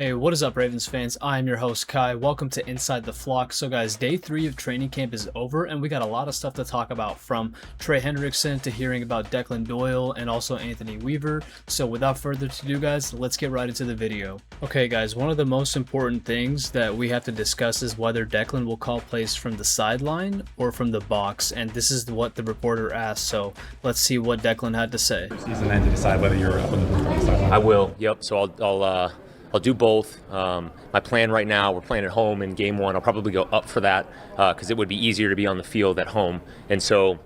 Hey, what is up, Ravens fans? I'm your host, Kai. Welcome to Inside the Flock. So, guys, day 3 of training camp is over, and we got a lot of stuff to talk about, from Trey Hendrickson to hearing about Declan Doyle and also Anthony Weaver. So, without further ado, guys, let's get right into the video. Okay, guys, one of the most important things that we have to discuss is whether Declan will call plays from the sideline or from the box, and this is what the reporter asked. So, let's see what Declan had to say. Season end to decide whether you're up on the booth or on the sideline. I will. Yep. So I'll do both. My plan right now, we're playing at home in game 1. I'll probably go up for that because it would be easier to be on the field at home. And so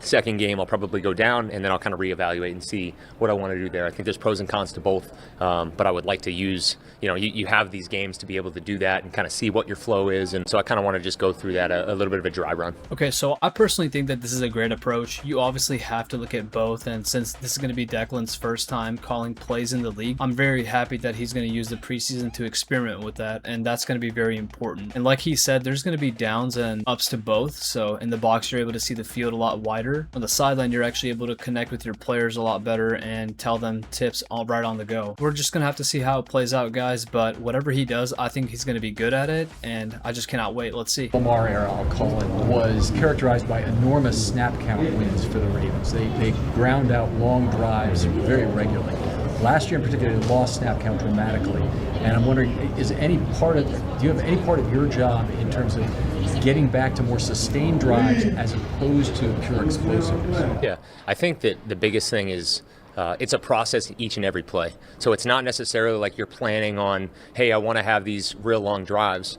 second game, I'll probably go down, and then I'll kind of reevaluate and see what I want to do there. I think there's pros and cons to both, but I would like to use, you have these games to be able to do that and kind of see what your flow is. And so I kind of want to just go through that, a little bit of a dry run. Okay, so I personally think that this is a great approach. You obviously have to look at both, and since this is going to be Declan's first time calling plays in the league, I'm very happy that he's going to use the preseason to experiment with that, and that's going to be very important. And like he said, there's going to be downs and ups to both. So in the box, you're able to see the field a lot wider. On the sideline, you're actually able to connect with your players a lot better and tell them tips all right on the go. We're just going to have to see how it plays out, guys, but whatever he does, I think he's going to be good at it, and I just cannot wait. Let's see. Lamar era, I'll call it, was characterized by enormous snap count wins for the Ravens. They ground out long drives very regularly. Last year in particular, they lost snap count dramatically. And I'm wondering, do you have any part of your job in terms of getting back to more sustained drives as opposed to pure explosiveness? Yeah, I think that the biggest thing is it's a process each and every play. So it's not necessarily like you're planning on, hey, I want to have these real long drives.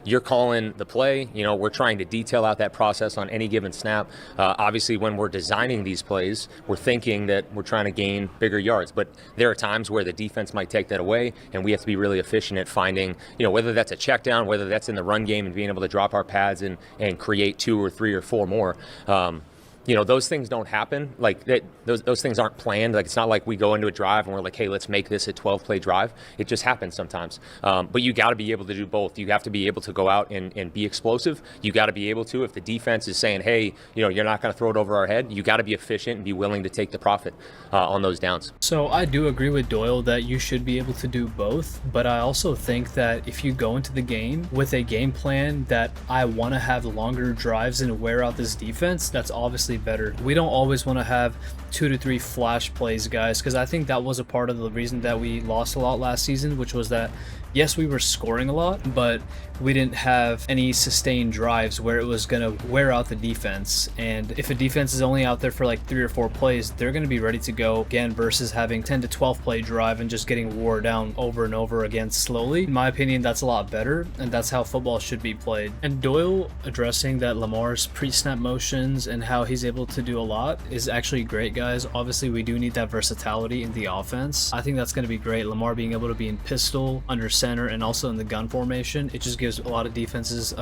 You're calling the play. We're trying to detail out that process on any given snap. Obviously, when we're designing these plays, we're thinking that we're trying to gain bigger yards. But there are times where the defense might take that away, and we have to be really efficient at finding, whether that's a check down, whether that's in the run game and being able to drop our pads and create 2 or 3 or 4 more. Those things don't happen. Like that, those things aren't planned. Like, it's not like we go into a drive and we're like, hey, let's make this a 12-play drive. It just happens sometimes. But you got to be able to do both. You have to be able to go out and be explosive. You got to be able to, if the defense is saying, hey, you're not going to throw it over our head, you got to be efficient and be willing to take the profit on those downs. So I do agree with Doyle that you should be able to do both, but I also think that if you go into the game with a game plan that I want to have longer drives and wear out this defense, that's obviously better. We don't always want to have 2 to 3 flash plays, guys, because I think that was a part of the reason that we lost a lot last season, which was that yes, we were scoring a lot, but we didn't have any sustained drives where it was going to wear out the defense. And if a defense is only out there for like 3 or 4 plays, they're going to be ready to go again versus having 10 to 12 play drive and just getting wore down over and over again slowly. In my opinion, that's a lot better, and that's how football should be played. And Doyle addressing that Lamar's pre-snap motions and how he's able to do a lot is actually great, guys. Obviously, we do need that versatility in the offense. I think that's going to be great. Lamar being able to be in pistol, under center, and also in the gun formation, it just gives a lot of defenses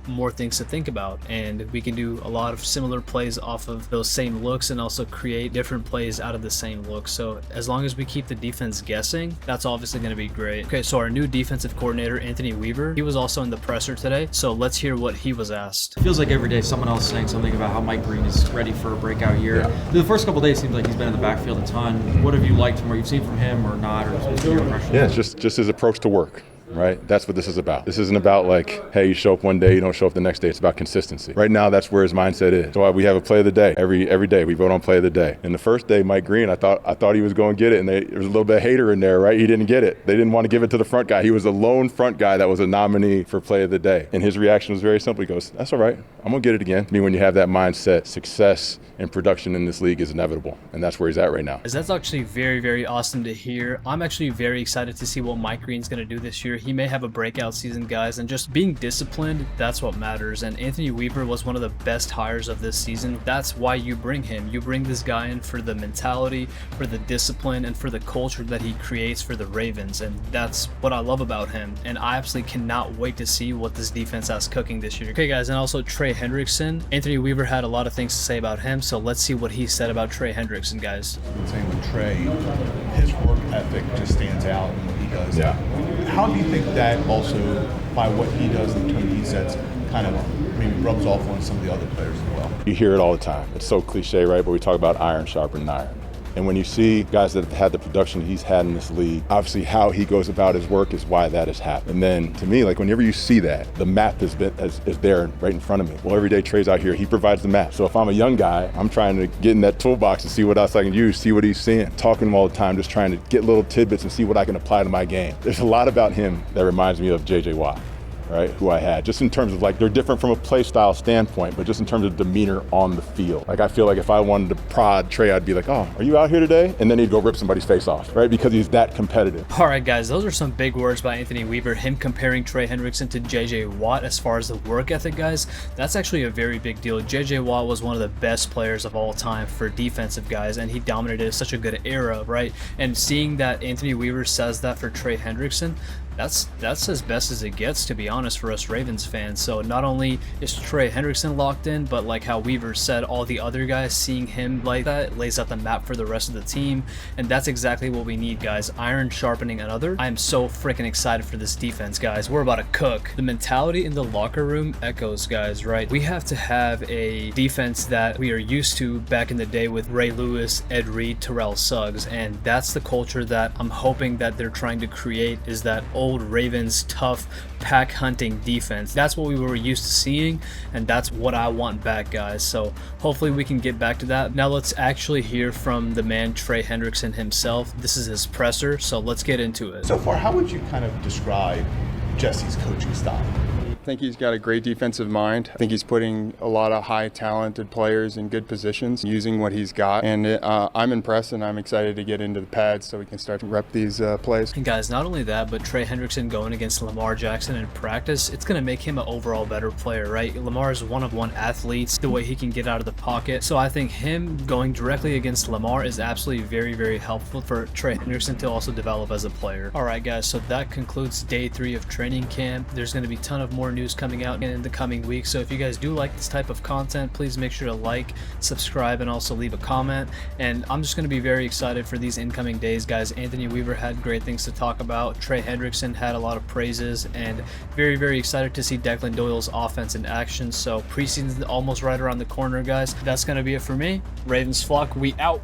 more things to think about, and we can do a lot of similar plays off of those same looks and also create different plays out of the same look. So as long as we keep the defense guessing, that's obviously going to be great. Okay, so our new defensive coordinator, Anthony Weaver, he was also in the presser today, so let's hear what he was asked. It feels like every day someone else saying something about how Mike Green is ready for a breakout year. Yeah. The first couple of days seems like he's been in the backfield a ton. What have you liked from what you've seen from him or not, or what's your impression? Yeah, it's just his approach to work. Right? That's what this is about. This isn't about like, hey, you show up one day, you don't show up the next day. It's about consistency. Right now, that's where his mindset is. So we have a play of the day. Every day we vote on play of the day. And the first day, Mike Green, I thought he was going to get it, and there was a little bit of hater in there, right? He didn't get it. They didn't want to give it to the front guy. He was the lone front guy that was a nominee for play of the day. And his reaction was very simple. He goes, that's all right. I'm going to get it again. I mean, when you have that mindset, success and production in this league is inevitable. And that's where he's at right now. That's actually very, very awesome to hear. I'm actually very excited to see what Mike Green's going to do this year. He may have a breakout season, guys, and just being disciplined, that's what matters. And Anthony Weaver was one of the best hires of this season. That's why you bring him. You bring this guy in for the mentality, for the discipline, and for the culture that he creates for the Ravens. And that's what I love about him. And I absolutely cannot wait to see what this defense has cooking this year. Okay, guys, and also Trey Hendrickson. Anthony Weaver had a lot of things to say about him, so let's see what he said about Trey Hendrickson, guys. I've been saying with Trey, his work ethic just stands out in what he does. Yeah. How do you think that also, by what he does in terms of he sets, kind of maybe rubs off on some of the other players as well? You hear it all the time. It's so cliche, right? But we talk about iron sharpening iron. And when you see guys that have had the production he's had in this league, obviously how he goes about his work is why that has happened. And then to me, like whenever you see that, the map is there right in front of me. Well, every day Trey's out here, he provides the map. So if I'm a young guy, I'm trying to get in that toolbox and see what else I can use, see what he's seeing, talking to him all the time, just trying to get little tidbits and see what I can apply to my game. There's a lot about him that reminds me of J.J. Watt, right, who I had, just in terms of like, they're different from a play style standpoint, but just in terms of demeanor on the field. Like I feel like if I wanted to prod Trey, I'd be like, oh, are you out here today? And then he'd go rip somebody's face off, right? Because he's that competitive. All right, guys, those are some big words by Anthony Weaver, him comparing Trey Hendrickson to J.J. Watt as far as the work ethic, guys. That's actually a very big deal. J.J. Watt was one of the best players of all time for defensive guys, and he dominated such a good era, right? And seeing that Anthony Weaver says that for Trey Hendrickson, that's as best as it gets, to be honest, for us Ravens fans. So not only is Trey Hendrickson locked in, but like how Weaver said, all the other guys, seeing him like that lays out the map for the rest of the team, and that's exactly what we need, guys. Iron sharpening another. I am so freaking excited for this defense, guys. We're about to cook. The mentality in the locker room echoes, guys, right? We have to have a defense that we are used to back in the day with Ray Lewis, Ed Reed, Terrell Suggs, and that's the culture that I'm hoping that they're trying to create, is that old Ravens tough pack hunting defense. That's what we were used to seeing, and that's what I want back, guys. So hopefully we can get back to that. Now let's actually hear from the man Trey Hendrickson himself. This is his presser, so let's get into it. So far, how would you kind of describe Jesse's coaching style? I think he's got a great defensive mind. I think he's putting a lot of high talented players in good positions, using what he's got. And I'm impressed, and I'm excited to get into the pads so we can start to rep these plays. And guys, not only that, but Trey Hendrickson going against Lamar Jackson in practice, it's going to make him an overall better player, right? Lamar is one-of-one athletes, the way he can get out of the pocket. So I think him going directly against Lamar is absolutely very, very helpful for Trey Hendrickson to also develop as a player. All right, guys, so that concludes day 3 of training camp. There's going to be a ton of more news coming out in the coming weeks, so if you guys do like this type of content, please make sure to like, subscribe, and also leave a comment. And I'm just going to be very excited for these incoming days, guys. Anthony Weaver had great things to talk about. Trey Hendrickson had a lot of praises, and very, very excited to see Declan Doyle's offense in action. So preseason's almost right around the corner, guys. That's going to be it for me. Ravens flock, we out.